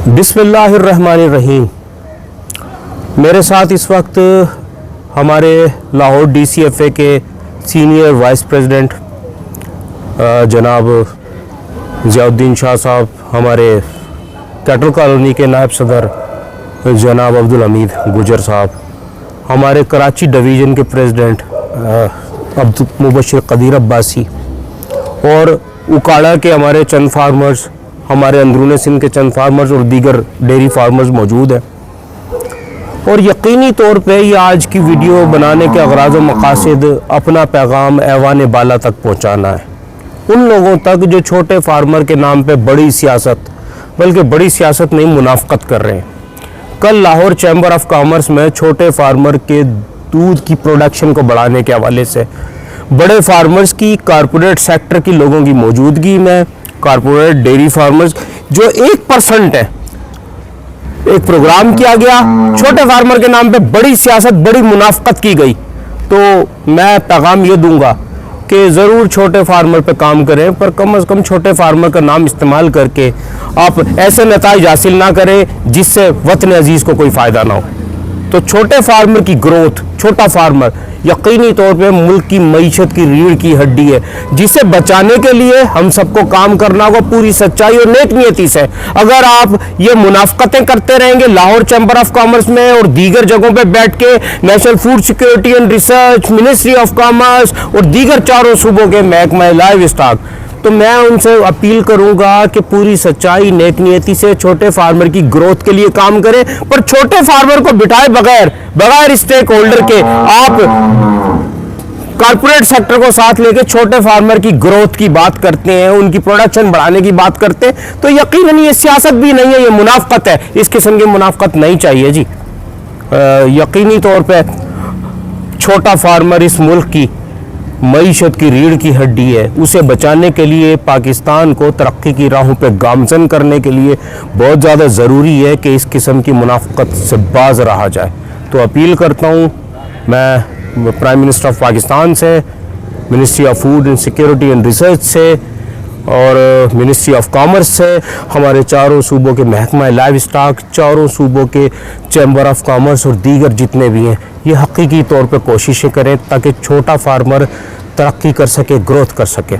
बिस्मिल्लाहिर्रहमानिर्रहीम। मेरे साथ इस वक्त हमारे लाहौर DCFA के सीनियर वाइस प्रेसिडेंट जनाब ज़ियाउद्दीन शाह साहब, हमारे कैटल कॉलोनी के नायब सदर जनाब अब्दुल हमीद गुजर साहब, हमारे कराची डिवीज़न के प्रेसिडेंट अब्दुल मुबशिर कदीर अब्बासी और उकाड़ा के हमारे चंद फार्मर्स, हमारे अंदरून सिंध के चंद फार्मर्स और दीगर डेयरी फार्मर्स मौजूद हैं। और यकीनी तौर पे ये आज की वीडियो बनाने के अगराज़ व मकासद अपना पैगाम ऐवान बाला तक पहुँचाना है, उन लोगों तक जो छोटे फार्मर के नाम पे बड़ी सियासत, बल्कि बड़ी सियासत नहीं मुनाफकत कर रहे हैं। कल लाहौर चैम्बर ऑफ कॉमर्स में छोटे फार्मर के दूध की प्रोडक्शन को बढ़ाने के हवाले से बड़े फार्मर्स की, कारपोरेट सेक्टर की लोगों की मौजूदगी में कारपोरेट डेयरी फार्मर्स जो 1% है, एक प्रोग्राम किया गया, छोटे फार्मर के नाम पे बड़ी सियासत, बड़ी मुनाफकत की गई। तो मैं पैगाम ये दूंगा कि ज़रूर छोटे फार्मर पे काम करें, पर कम से कम छोटे फार्मर का नाम इस्तेमाल करके आप ऐसे नताइज हासिल ना करें जिससे वतन अजीज़ को कोई फ़ायदा ना हो। तो छोटे फार्मर की ग्रोथ, छोटा फार्मर यकीनी तौर पे मुल्क की मईशत की रीढ़ की हड्डी है, जिसे बचाने के लिए हम सबको काम करना होगा पूरी सच्चाई और नेक नियति से। अगर आप ये मुनाफकतें करते रहेंगे लाहौर चैम्बर ऑफ कॉमर्स में और दीगर जगहों पे बैठ के national food security and research, ministry of commerce और दीगर चारों सूबों के महकमा लाइव स्टॉक, तो मैं उनसे अपील करूंगा कि पूरी सच्चाई नेक नियति से छोटे फार्मर की ग्रोथ के लिए काम करें। पर छोटे फार्मर को बिठाए बगैर स्टेक होल्डर के आप कारपोरेट सेक्टर को साथ लेके छोटे फार्मर की ग्रोथ की बात करते हैं, उनकी प्रोडक्शन बढ़ाने की बात करते हैं, तो यकीनन ये सियासत भी नहीं है, ये मुनाफकत है। इस किस्म की मुनाफकत नहीं चाहिए जी। यकीनी तौर पे छोटा फार्मर इस मुल्क की मईशत की रीढ़ की हड्डी है, उसे बचाने के लिए, पाकिस्तान को तरक्की की राहों पे गामजन करने के लिए बहुत ज़्यादा ज़रूरी है कि इस किस्म की मुनाफकत से बाज रहा जाए। तो अपील करता हूँ मैं प्राइम मिनिस्टर ऑफ पाकिस्तान से, ministry of food and security and research से और मिनिस्ट्री ऑफ कॉमर्स से, हमारे चारों सूबों के महकमा लाइव स्टॉक, चारों सूबों के चैम्बर ऑफ कॉमर्स और दीगर जितने भी हैं, ये हकीकी तौर पे कोशिशें करें ताकि छोटा फार्मर तरक्की कर सके, ग्रोथ कर सके।